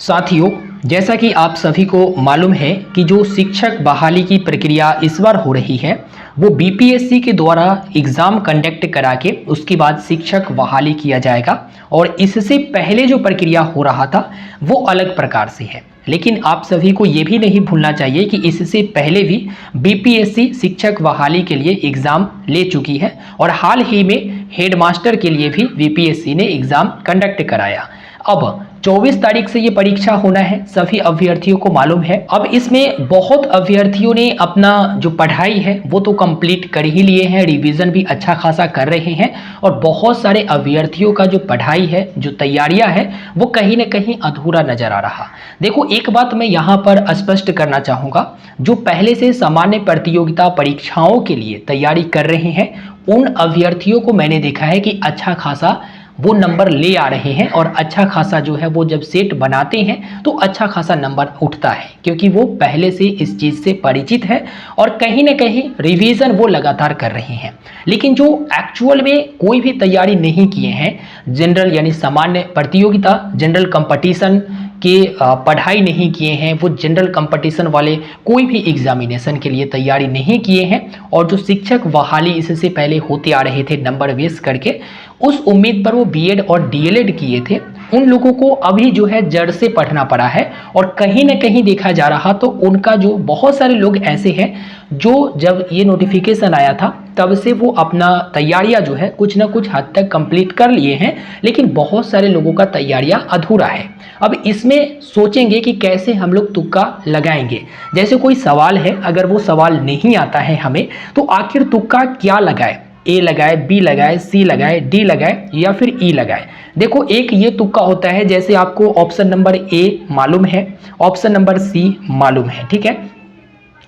साथियों, जैसा कि आप सभी को मालूम है कि जो शिक्षक बहाली की प्रक्रिया इस बार हो रही है वो बीपीएससी के द्वारा एग्ज़ाम कंडक्ट करा के उसके बाद शिक्षक बहाली किया जाएगा। और इससे पहले जो प्रक्रिया हो रहा था वो अलग प्रकार से है। लेकिन आप सभी को ये भी नहीं भूलना चाहिए कि इससे पहले भी बीपीएससी शिक्षक बहाली के लिए एग्ज़ाम ले चुकी है और हाल ही में हेडमास्टर के लिए भी बीपीएससी ने एग्ज़ाम कंडक्ट कराया। अब 24 तारीख से ये परीक्षा होना है, सभी अभ्यर्थियों को मालूम है। अब इसमें बहुत अभ्यर्थियों ने अपना जो पढ़ाई है वो तो कंप्लीट कर ही लिए हैं, रिवीजन भी अच्छा खासा कर रहे हैं और बहुत सारे अभ्यर्थियों का जो पढ़ाई है, जो तैयारियां है वो कहीं ना कहीं अधूरा नजर आ रहा। देखो, एक बात मैं यहाँ पर स्पष्ट करना चाहूँगा, जो पहले से सामान्य प्रतियोगिता परीक्षाओं के लिए तैयारी कर रहे हैं उन अभ्यर्थियों को मैंने देखा है कि अच्छा खासा वो नंबर ले आ रहे हैं और अच्छा खासा जो है वो जब सेट बनाते हैं तो अच्छा खासा नंबर उठता है, क्योंकि वो पहले से इस चीज़ से परिचित है और कहीं ना कहीं रिवीजन वो लगातार कर रहे हैं। लेकिन जो एक्चुअल में कोई भी तैयारी नहीं किए हैं, जनरल यानी सामान्य प्रतियोगिता जनरल कंपटीशन के पढ़ाई नहीं किए हैं, वो जनरल कंपटीशन वाले कोई भी एग्जामिनेशन के लिए तैयारी नहीं किए हैं और जो शिक्षक बहाली इससे पहले होते आ रहे थे नंबर बेस करके, उस उम्मीद पर वो बीएड और डीएलएड किए थे, उन लोगों को अभी जो है जड़ से पढ़ना पड़ा है। और कहीं ना कहीं देखा जा रहा तो उनका जो बहुत सारे लोग ऐसे हैं जो जब ये नोटिफिकेशन आया था तब से वो अपना तैयारियां जो है कुछ ना कुछ हद तक कंप्लीट कर लिए हैं, लेकिन बहुत सारे लोगों का तैयारियां अधूरा है। अब इसमें सोचेंगे कि कैसे हम लोग तुक्का लगाएंगे। जैसे कोई सवाल है, अगर वो सवाल नहीं आता है हमें तो आखिर तुक्का क्या लगाए, ए लगाए, बी लगाए, सी लगाए, डी लगाए या फिर ई लगाए। देखो, एक ये तुक्का होता है, जैसे आपको ऑप्शन नंबर ए मालूम है, ऑप्शन नंबर सी मालूम है, ठीक है।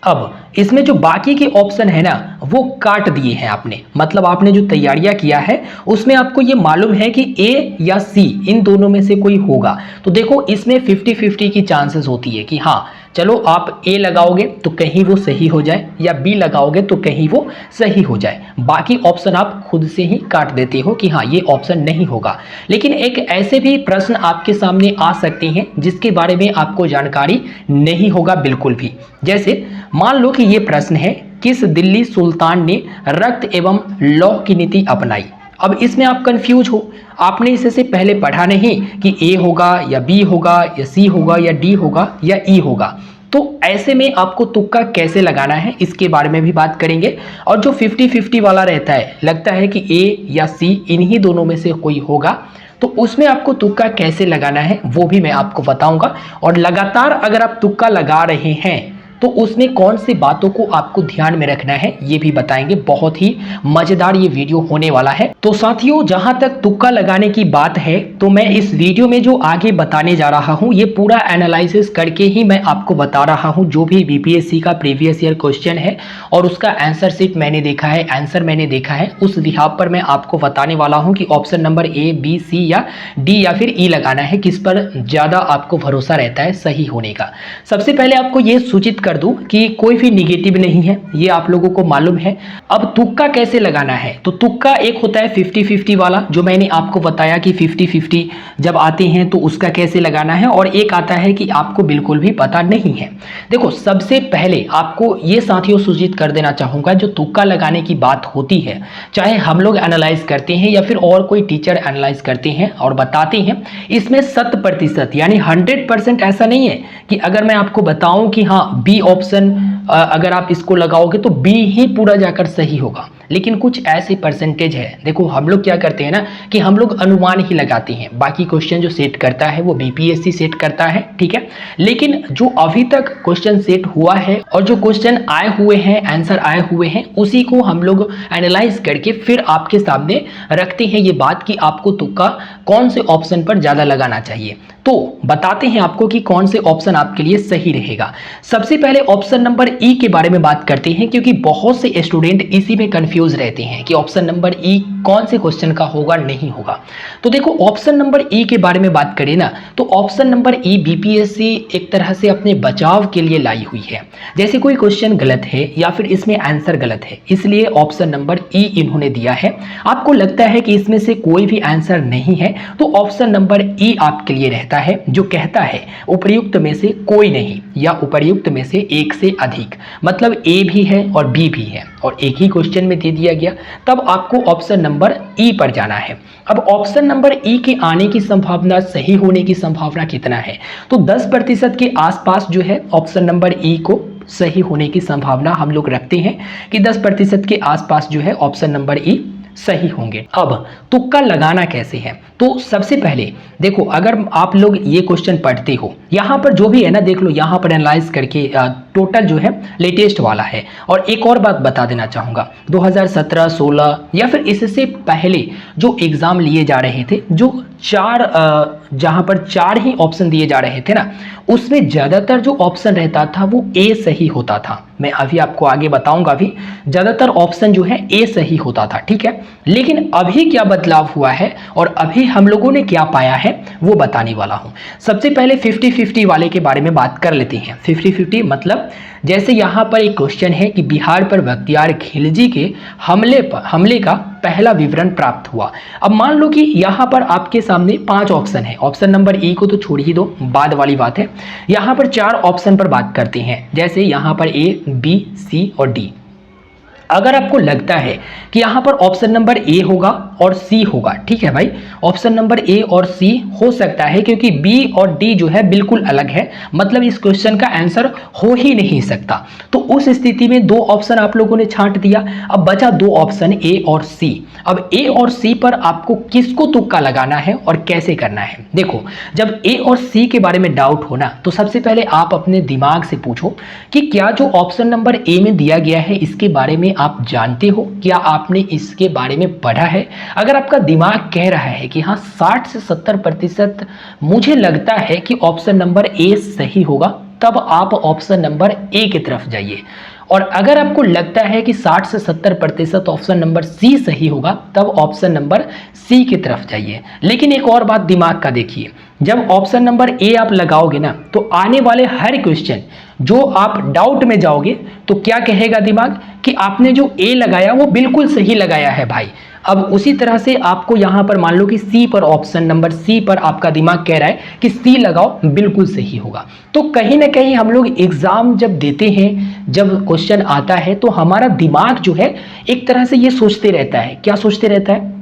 अब इसमें जो बाकी के ऑप्शन है ना वो काट दिए हैं आपने, मतलब आपने जो तैयारियां किया है उसमें आपको ये मालूम है कि ए या सी इन दोनों में से कोई होगा। तो देखो, इसमें 50-50 की चांसेस होती है कि हाँ चलो आप ए लगाओगे तो कहीं वो सही हो जाए या बी लगाओगे तो कहीं वो सही हो जाए, बाकी ऑप्शन आप खुद से ही काट देते हो कि हाँ ये ऑप्शन नहीं होगा। लेकिन एक ऐसे भी प्रश्न आपके सामने आ सकते हैं जिसके बारे में आपको जानकारी नहीं होगा बिल्कुल भी। जैसे मान लो कि ये प्रश्न है, किस दिल्ली सुल्तान ने रक्त एवं लौह की नीति अपनाई। अब इसमें आप कंफ्यूज हो, आपने इससे पहले पढ़ा नहीं कि ए होगा या बी होगा या सी होगा या डी होगा या ई होगा। तो ऐसे में आपको तुक्का कैसे लगाना है इसके बारे में भी बात करेंगे। और जो 50-50 वाला रहता है, लगता है कि ए या सी इन्हीं दोनों में से कोई होगा, तो उसमें आपको तुक्का कैसे लगाना है वो भी मैं आपको बताऊंगा। और लगातार अगर आप तुक्का लगा रहे हैं तो उसमें कौन सी बातों को आपको ध्यान में रखना है ये भी बताएंगे। बहुत ही मजेदार ये वीडियो होने वाला है। तो साथियों, जहां तक तुक्का लगाने की बात है तो मैं इस वीडियो में जो आगे बताने जा रहा हूं ये पूरा एनालिसिस करके ही मैं आपको बता रहा हूं। जो भी बीपीएससी का प्रीवियस ईयर क्वेश्चन है और उसका आंसर शीट मैंने देखा है, आंसर मैंने देखा है, उस लिहाज पर मैं आपको बताने वाला हूं कि ऑप्शन नंबर ए, बी, सी या डी या फिर ई लगाना है, किस पर ज्यादा आपको भरोसा रहता है सही होने का। सबसे पहले आपको ये सूचित कर दूं कि कोई भी निगेटिव नहीं है, ये आप लोगों को मालूम है। अब तुक्का कैसे लगाना है, तो तुक्का एक होता है 50-50 वाला, जो मैंने आपको बताया कि 50-50 जब आते हैं तो उसका कैसे लगाना है, और एक आता है कि आपको बिल्कुल भी पता नहीं है। देखो, सबसे पहले आपको ये साथियों सूचित कर देना चाहूंगा, जो तुक्का लगाने की बात होती है, चाहे हम लोग एनालाइज करते हैं या फिर और कोई टीचर एनालाइज करते हैं और बताते हैं, इसमें 100% यानी 100% ऐसा नहीं है कि अगर मैं आपको बताऊं कि हाँ बी ऑप्शन अगर आप इसको लगाओगे तो बी ही पूरा जाकर सही होगा। लेकिन कुछ ऐसे परसेंटेज है, देखो हम लोग क्या करते हैं ना कि हम लोग अनुमान ही लगाते हैं, बाकी क्वेश्चन जो सेट करता है वो बीपीएससी सेट करता है, ठीक है। लेकिन जो अभी तक क्वेश्चन सेट हुआ है और जो क्वेश्चन आए हुए हैं, आंसर आए हुए हैं, उसी को हम लोग एनालाइज करके फिर आपके सामने रखते हैं ये बात कि आपको तुक्का कौन से ऑप्शन पर ज्यादा लगाना चाहिए। तो बताते हैं आपको कि कौन से ऑप्शन आपके लिए सही रहेगा। सबसे पहले ऑप्शन नंबर ई के बारे में बात करते हैं, क्योंकि बहुत से स्टूडेंट इसी में कंफ्यूज रहते हैं कि ऑप्शन नंबर ई कौन से क्वेश्चन का होगा नहीं होगा। तो देखो ऑप्शन नंबर ई के बारे में बात करें ना, तो ऑप्शन नंबर ई बीपीएससी एक तरह से अपने बचाव के लिए लाई हुई है। जैसे कोई क्वेश्चन गलत है या फिर इसमें आंसर गलत है, इसलिए ऑप्शन नंबर ई इन्होंने दिया है। आपको लगता है कि इसमें से कोई भी आंसर नहीं है, तो ऑप्शन नंबर ई आपके लिए रहता है, जो कहता है उपर्युक्त में से कोई नहीं या उपर्युक्त में से एक से अधिक, मतलब ए भी है और बी भी है और एक ही क्वेश्चन में दे दिया गया, तब आपको ऑप्शन नंबर ई पर जाना है। अब ऑप्शन नंबर ई के आने की संभावना, सही होने की संभावना कितना है, तो 10% के आसपास जो है ऑप्शन नंबर ई को सही होने की संभावना हम लोग रखते हैं कि 10% के आसपास जो है ऑप्शन नंबर ई सही होंगे। अब तुक्का लगाना कैसे है, तो सबसे पहले देखो, अगर आप लोग ये क्वेश्चन पढ़ते हो, यहाँ पर जो भी है ना, देख लो यहाँ पर एनालाइज करके टोटल जो है लेटेस्ट वाला है। और एक और बात बता देना चाहूँगा, 2017, 16 या फिर इससे पहले जो एग्ज़ाम लिए जा रहे थे, जो जहाँ पर 4 ही ऑप्शन दिए जा रहे थे ना, उसमें ज़्यादातर जो ऑप्शन रहता था वो ए सही होता था। मैं अभी आपको आगे बताऊंगा, भी ज़्यादातर ऑप्शन जो है ए सही होता था, ठीक है। लेकिन अभी क्या बदलाव हुआ है और अभी हम लोगों ने क्या पाया है वो बताने वाला हूँ। सबसे पहले 50-50 वाले के बारे में बात कर लेते हैं। 50-50 मतलब जैसे यहाँ पर एक क्वेश्चन है कि बिहार पर बख्तियार खिलजी के हमले का पहला विवरण प्राप्त हुआ। अब मान लो कि यहाँ पर आपके सामने 5 ऑप्शन है, ऑप्शन नंबर ई को तो छोड़ ही दो, बाद वाली बात है। यहाँ पर 4 ऑप्शन पर बात करते हैं, जैसे यहाँ पर ए, बी, सी और डी। अगर आपको लगता है कि यहाँ पर ऑप्शन नंबर ए होगा और सी होगा, ठीक है भाई, ऑप्शन नंबर ए और सी हो सकता है, क्योंकि बी और डी जो है बिल्कुल अलग है, मतलब इस क्वेश्चन का आंसर हो ही नहीं सकता। तो उस स्थिति में 2 ऑप्शन आप लोगों ने छांट दिया, अब बचा 2 ऑप्शन ए और सी। अब ए और सी पर आपको किसको तुक्का लगाना है और कैसे करना है। देखो, जब ए और सी के बारे में डाउट होना, तो सबसे पहले आप अपने दिमाग से पूछो कि क्या जो ऑप्शन नंबर ए में दिया गया है इसके बारे में आप जानते हो, क्या आपने इसके बारे में पढ़ा है। अगर आपका दिमाग कह रहा है कि हाँ 60 से 70% मुझे लगता है कि ऑप्शन नंबर ए सही होगा, तब आप ऑप्शन नंबर ए की तरफ जाइए। और अगर आपको लगता है कि 60 से 70% ऑप्शन नंबर सी सही होगा, तब ऑप्शन नंबर सी की तरफ जाइए। लेकिन एक और बात दिमाग का देखिए, जब ऑप्शन नंबर ए आप लगाओगे ना, तो आने वाले हर क्वेश्चन जो आप डाउट में जाओगे तो क्या कहेगा दिमाग कि आपने जो ए लगाया वो बिल्कुल सही लगाया है भाई। अब उसी तरह से आपको यहाँ पर मान लो कि सी पर, ऑप्शन नंबर सी पर आपका दिमाग कह रहा है कि सी लगाओ, बिल्कुल सही होगा। तो कहीं ना कहीं हम लोग एग्जाम जब देते हैं, जब क्वेश्चन आता है, तो हमारा दिमाग जो है एक तरह से ये सोचते रहता है, क्या सोचते रहता है,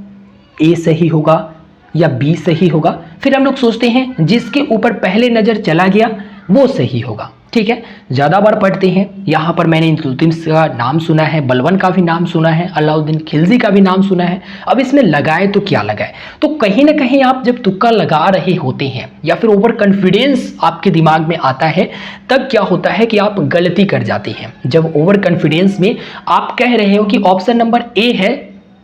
ए सही होगा या बी सही होगा। फिर हम लोग सोचते हैं जिसके ऊपर पहले नजर चला गया वो सही होगा, ठीक है। ज़्यादा बार पढ़ते हैं, यहाँ पर मैंने इल्तुतमिश का नाम सुना है, बलबन का भी नाम सुना है, अलाउद्दीन खिलजी का भी नाम सुना है। अब इसमें लगाए तो क्या लगाए। तो कहीं ना कहीं आप जब तुक्का लगा रहे होते हैं या फिर ओवर कॉन्फिडेंस आपके दिमाग में आता है, तब क्या होता है कि आप गलती कर जाते हैं। जब ओवर कॉन्फिडेंस में आप कह रहे हो कि ऑप्शन नंबर ए है,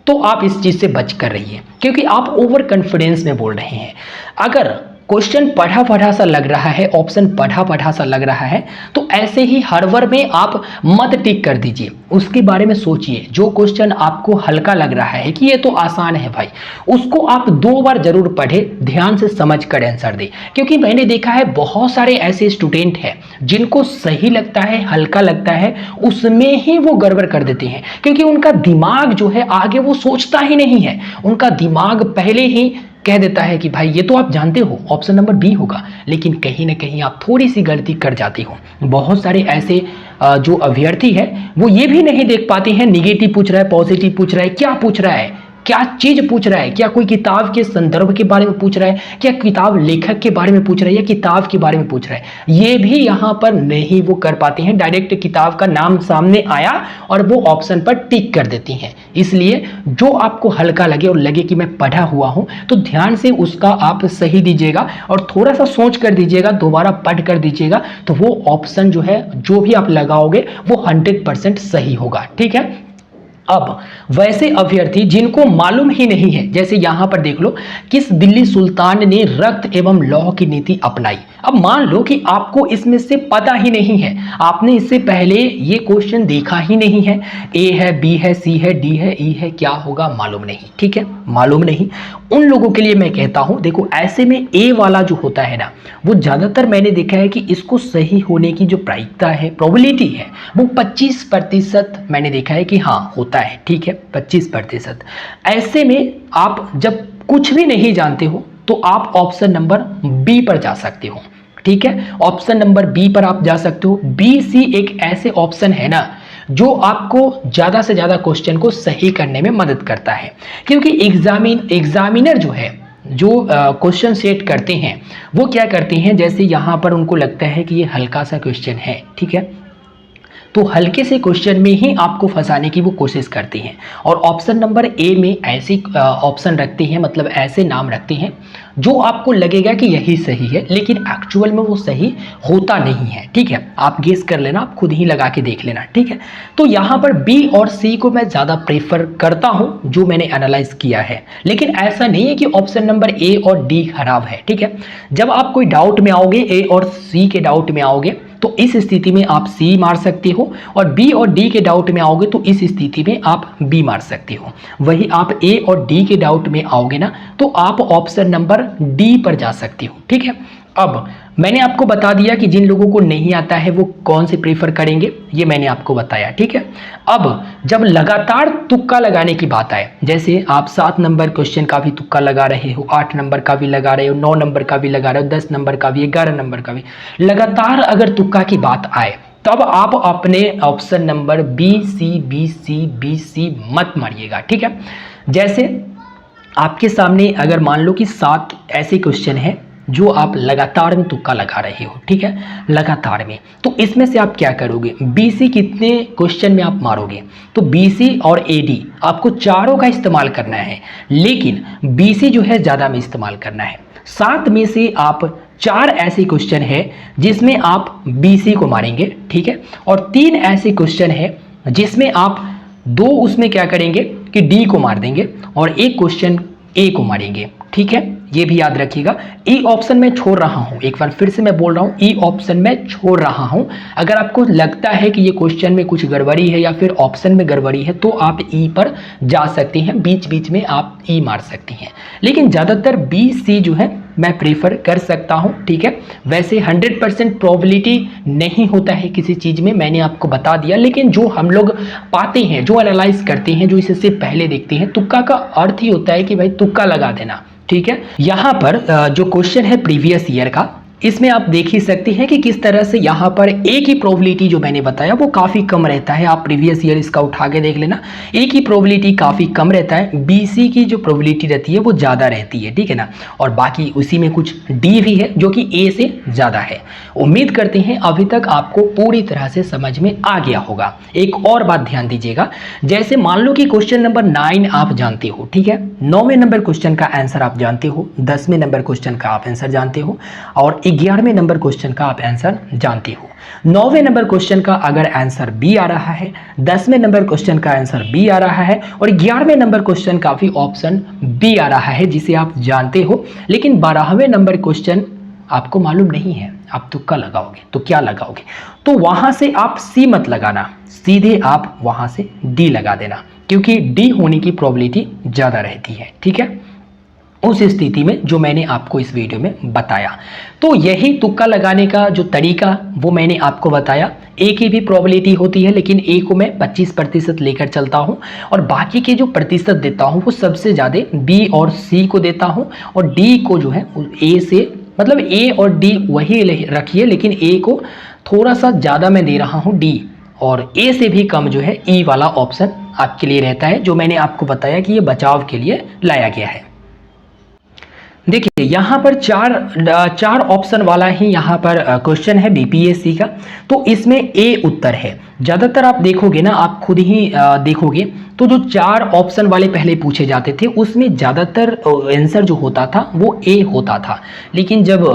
तो आप इस चीज़ से बच कर रहिए, क्योंकि आप ओवर कॉन्फिडेंस में बोल रहे हैं। अगर क्वेश्चन पढ़ा पढ़ा सा लग रहा है, ऑप्शन पढ़ा पढ़ा सा लग रहा है, तो ऐसे ही हड़बड़ में आप मत टिक कर दीजिए, उसके बारे में सोचिए। जो क्वेश्चन आपको हल्का लग रहा है कि ये तो आसान है भाई, उसको आप 2 बार जरूर पढ़े, ध्यान से समझ कर आंसर दे। क्योंकि मैंने देखा है बहुत सारे ऐसे स्टूडेंट हैं जिनको सही लगता है, हल्का लगता है, उसमें ही वो गड़बड़ कर देते हैं, क्योंकि उनका दिमाग जो है आगे वो सोचता ही नहीं है। उनका दिमाग पहले ही कह देता है कि भाई ये तो आप जानते हो ऑप्शन नंबर बी होगा, लेकिन कहीं ना कहीं आप थोड़ी सी गलती कर जाते हो। बहुत सारे ऐसे जो अभ्यर्थी है वो ये भी नहीं देख पाते हैं, निगेटिव पूछ रहा है, पॉजिटिव पूछ रहा है, क्या पूछ रहा है, क्या चीज पूछ रहा है, क्या कोई किताब के संदर्भ के बारे में पूछ रहा है, क्या किताब लेखक के बारे में पूछ रहा है, या किताब के बारे में पूछ रहा है। ये भी यहाँ पर नहीं वो कर पाते हैं, डायरेक्ट किताब का नाम सामने आया और वो ऑप्शन पर टिक कर देती हैं। इसलिए जो आपको हल्का लगे और लगे कि मैं पढ़ा हुआ हूँ, तो ध्यान से उसका आप सही दीजिएगा और थोड़ा सा सोच कर दीजिएगा, दोबारा पढ़ कर दीजिएगा, तो वो ऑप्शन जो है, जो भी आप लगाओगे वो 100% सही होगा, ठीक है। अब वैसे अभ्यर्थी जिनको मालूम ही नहीं है, जैसे यहां पर देख लो, किस दिल्ली सुल्तान ने रक्त एवं लौह की नीति अपनाई। अब मान लो कि आपको इसमें से पता ही नहीं है, आपने इससे पहले ये क्वेश्चन देखा ही नहीं है, ए है, बी है, सी है, डी है, ई है, क्या होगा मालूम नहीं, ठीक है, मालूम नहीं। उन लोगों के लिए मैं कहता हूं, देखो ऐसे में ए वाला जो होता है ना, वो ज्यादातर मैंने देखा है कि इसको सही होने की जो प्रायिकता है, प्रोबेबिलिटी है, वो 25% मैंने देखा है कि हाँ होता है, ठीक है, 25%। ऐसे में आप जब कुछ भी नहीं जानते हो तो आप ऑप्शन नंबर बी पर जा सकते हो, ठीक है, ऑप्शन नंबर बी पर आप जा सकते हो। बी सी एक ऐसे ऑप्शन है ना जो आपको ज्यादा से ज्यादा क्वेश्चन को सही करने में मदद करता है, क्योंकि एग्जामिनर जो है, जो क्वेश्चन सेट करते हैं, वो क्या करते हैं, जैसे यहाँ पर उनको लगता है कि ये हल्का सा क्वेश्चन है, ठीक है, तो हल्के से क्वेश्चन में ही आपको फंसाने की वो कोशिश करते हैं। और ऑप्शन नंबर ए में ऐसे ऑप्शन रखते हैं, मतलब ऐसे नाम रखते हैं जो आपको लगेगा कि यही सही है, लेकिन एक्चुअल में वो सही होता नहीं है, ठीक है, आप गेस कर लेना, आप खुद ही लगा के देख लेना, ठीक है। तो यहाँ पर बी और सी को मैं ज़्यादा प्रेफर करता हूँ, जो मैंने एनालाइज किया है, लेकिन ऐसा नहीं है कि ऑप्शन नंबर ए और डी खराब है, ठीक है। जब आप कोई डाउट में आओगे, ए और सी के डाउट में आओगे, तो इस स्थिति में आप सी मार सकते हो, और बी और डी के डाउट में आओगे तो इस स्थिति में आप बी मार सकते हो। वही आप ए और डी के डाउट में आओगे ना, तो आप ऑप्शन नंबर डी पर जा सकते हो, ठीक है। अब मैंने आपको बता दिया कि जिन लोगों को नहीं आता है वो कौन से प्रेफर करेंगे, ये मैंने आपको बताया, ठीक है। अब जब लगातार तुक्का लगाने की बात आए, जैसे आप 7 नंबर क्वेश्चन का भी तुक्का लगा रहे हो, 8 नंबर का भी लगा रहे हो, 9 नंबर का भी लगा रहे हो, 10 नंबर का भी, 11 नंबर का भी, लगातार अगर तुक्का की बात आए, तब आप अपने ऑप्शन नंबर बी सी मत मारिएगा, ठीक है। जैसे आपके सामने अगर मान लो कि 7 ऐसे क्वेश्चन हैं जो आप लगातार में तुक्का लगा रहे हो, ठीक है, लगातार में, तो इसमें से आप क्या करोगे, बीसी कितने क्वेश्चन में आप मारोगे, तो बीसी और एडी आपको चारों का इस्तेमाल करना है, लेकिन बीसी जो है ज़्यादा में इस्तेमाल करना है। 7 में से आप 4 ऐसे क्वेश्चन है जिसमें आप बीसी को मारेंगे, ठीक है, और 3 ऐसे क्वेश्चन है जिसमें आप 2 उसमें क्या करेंगे कि डी को मार देंगे, और एक क्वेश्चन ए को मारेंगे, ठीक है, ये भी याद रखिएगा। ई ऑप्शन में छोड़ रहा हूं, एक बार फिर से मैं बोल रहा हूं, ई ऑप्शन में छोड़ रहा हूं। अगर आपको लगता है कि ये क्वेश्चन में कुछ गड़बड़ी है या फिर ऑप्शन में गड़बड़ी है, तो आप ई पर जा सकते हैं, बीच बीच में आप ई मार सकते हैं, लेकिन ज़्यादातर बी सी जो है मैं प्रेफर कर सकता हूं, ठीक है। वैसे 100% प्रोबेबिलिटी नहीं होता है किसी चीज़ में, मैंने आपको बता दिया, लेकिन जो हम लोग पाते हैं, जो एनालाइज करते हैं, जो इससे पहले देखते हैं, तुक्का का अर्थ ही होता है कि भाई तुक्का लगा देना, ठीक है। यहाँ पर जो क्वेश्चन है प्रीवियस ईयर का, इसमें आप देख ही सकते हैं कि किस तरह से यहाँ पर ए की प्रोबेबिलिटी जो मैंने बताया वो काफ़ी कम रहता है। आप प्रीवियस ईयर इसका उठा के देख लेना, ए की प्रोबेबिलिटी काफ़ी कम रहता है, बीसी की जो प्रोबेबिलिटी रहती है वो ज़्यादा रहती है, ठीक है ना। और बाकी उसी में कुछ डी भी है जो कि ए से ज़्यादा है। उम्मीद करते हैं अभी तक आपको पूरी तरह से समझ में आ गया होगा। एक और बात ध्यान दीजिएगा, जैसे मान लो कि क्वेश्चन नंबर 9 आप जानते हो, ठीक है, 9वें नंबर क्वेश्चन का आंसर आप जानते हो, 10वें नंबर क्वेश्चन का आप आंसर जानते हो, और 11वें नंबर क्वेश्चन का आप आंसर जानते हो। 9वें नंबर क्वेश्चन का अगर आंसर बी आ रहा है, 10वें नंबर क्वेश्चन का आंसर बी आ रहा है, और 11वें नंबर क्वेश्चन का भी ऑप्शन बी आ रहा है जिसे आप जानते हो, लेकिन 12वें नंबर क्वेश्चन आपको मालूम नहीं है, आप तुक्का लगाओगे, तो क्या लगाओगे, तो वहां से आप सी मत लगाना, सीधे आप वहां से डी लगा देना, क्योंकि डी होने की प्रोबेबिलिटी ज्यादा रहती है, ठीक है, उस स्थिति में जो मैंने आपको इस वीडियो में बताया। तो यही तुक्का लगाने का जो तरीका वो मैंने आपको बताया। ए की भी प्रोबेबिलिटी होती है, लेकिन ए को मैं 25% लेकर चलता हूं, और बाकी के जो प्रतिशत देता हूं वो सबसे ज़्यादा बी और सी को देता हूं, और डी को जो है ए से, मतलब ए और डी वही रखिए, लेकिन ए को थोड़ा सा ज़्यादा मैं दे रहा हूँ डी, और ए से भी कम जो है ई वाला ऑप्शन आपके लिए रहता है, जो मैंने आपको बताया कि ये बचाव के लिए लाया गया है। देखिए यहाँ पर चार ऑप्शन वाला ही यहाँ पर क्वेश्चन है बीपीएससी का, तो इसमें ए उत्तर है। ज़्यादातर आप देखोगे ना, आप खुद ही देखोगे तो जो 4 ऑप्शन वाले पहले पूछे जाते थे उसमें ज़्यादातर आंसर जो होता था वो ए होता था, लेकिन जब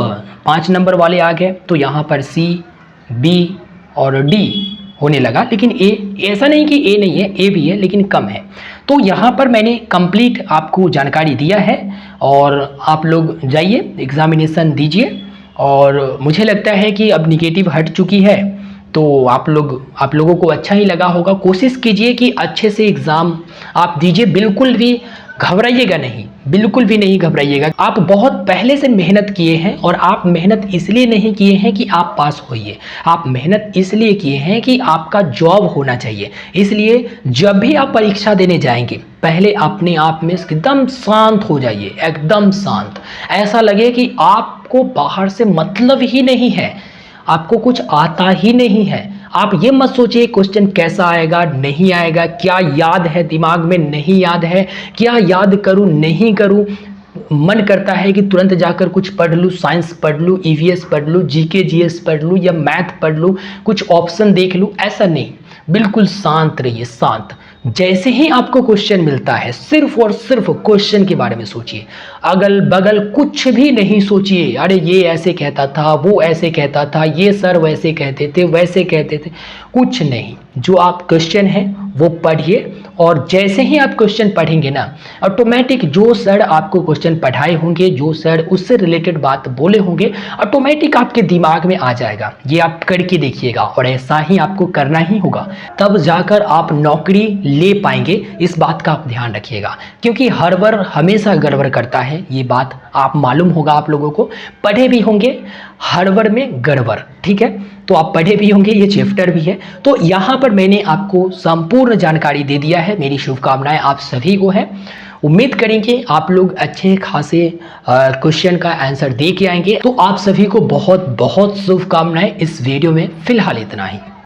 5 नंबर वाले आ गए तो यहाँ पर सी, बी और डी होने लगा, लेकिन ए, ऐसा नहीं कि ए नहीं है, ए भी है लेकिन कम है। तो यहाँ पर मैंने कंप्लीट आपको जानकारी दिया है, और आप लोग जाइए एग्जामिनेशन दीजिए, और मुझे लगता है कि अब निगेटिव हट चुकी है। तो आप लोगों को अच्छा ही लगा होगा। कोशिश कीजिए कि अच्छे से एग्ज़ाम आप दीजिए, बिल्कुल भी घबराइएगा नहीं, बिल्कुल भी नहीं घबराइएगा। आप बहुत पहले से मेहनत किए हैं और आप मेहनत इसलिए नहीं किए हैं कि आप पास होइए, आप मेहनत इसलिए किए हैं कि आपका जॉब होना चाहिए। इसलिए जब भी आप परीक्षा देने जाएंगे, पहले अपने आप में एकदम शांत हो जाइए, एकदम शांत। ऐसा लगे कि आपको बाहर से मतलब ही नहीं है, आपको कुछ आता ही नहीं है। आप ये मत सोचिए क्वेश्चन कैसा आएगा, नहीं आएगा, क्या याद है दिमाग में, नहीं याद है, क्या याद करूं, नहीं करूं। मन करता है कि तुरंत जाकर कुछ पढ़ लूँ, साइंस पढ़ लूँ, ईवीएस पढ़ लूँ, जीके जीएस पढ़ लूँ या मैथ पढ़ लूँ, कुछ ऑप्शन देख लूँ। ऐसा नहीं, बिल्कुल शांत रहिए, शांत। जैसे ही आपको क्वेश्चन मिलता है, सिर्फ और सिर्फ क्वेश्चन के बारे में सोचिए, अगल बगल कुछ भी नहीं सोचिए। अरे ये ऐसे कहता था, वो ऐसे कहता था, ये सर वैसे कहते थे, वैसे कहते थे, कुछ नहीं। जो आप क्वेश्चन है वो पढ़िए, और जैसे ही आप क्वेश्चन पढ़ेंगे ना, ऑटोमेटिक जो सर आपको क्वेश्चन पढ़ाए होंगे, जो सर उससे रिलेटेड बात बोले होंगे, ऑटोमेटिक आपके दिमाग में आ जाएगा। ये आप करके देखिएगा, और ऐसा ही आपको करना ही होगा, तब जाकर आप नौकरी ले पाएंगे। इस बात का आप ध्यान रखिएगा, क्योंकि हड़बड़ हमेशा गड़बड़ करता है, ये बात आप मालूम होगा। आप लोगों को पढ़े भी होंगे हड़बड़ में गड़बड़, ठीक है। तो आप पढ़े भी होंगे, ये चैप्टर भी है। तो यहाँ पर मैंने आपको संपूर्ण जानकारी दे दिया है। मेरी शुभकामनाएं आप सभी को है। उम्मीद करेंगे आप लोग अच्छे खासे क्वेश्चन का आंसर दे के आएंगे। तो आप सभी को बहुत बहुत शुभकामनाएं। इस वीडियो में फिलहाल इतना ही।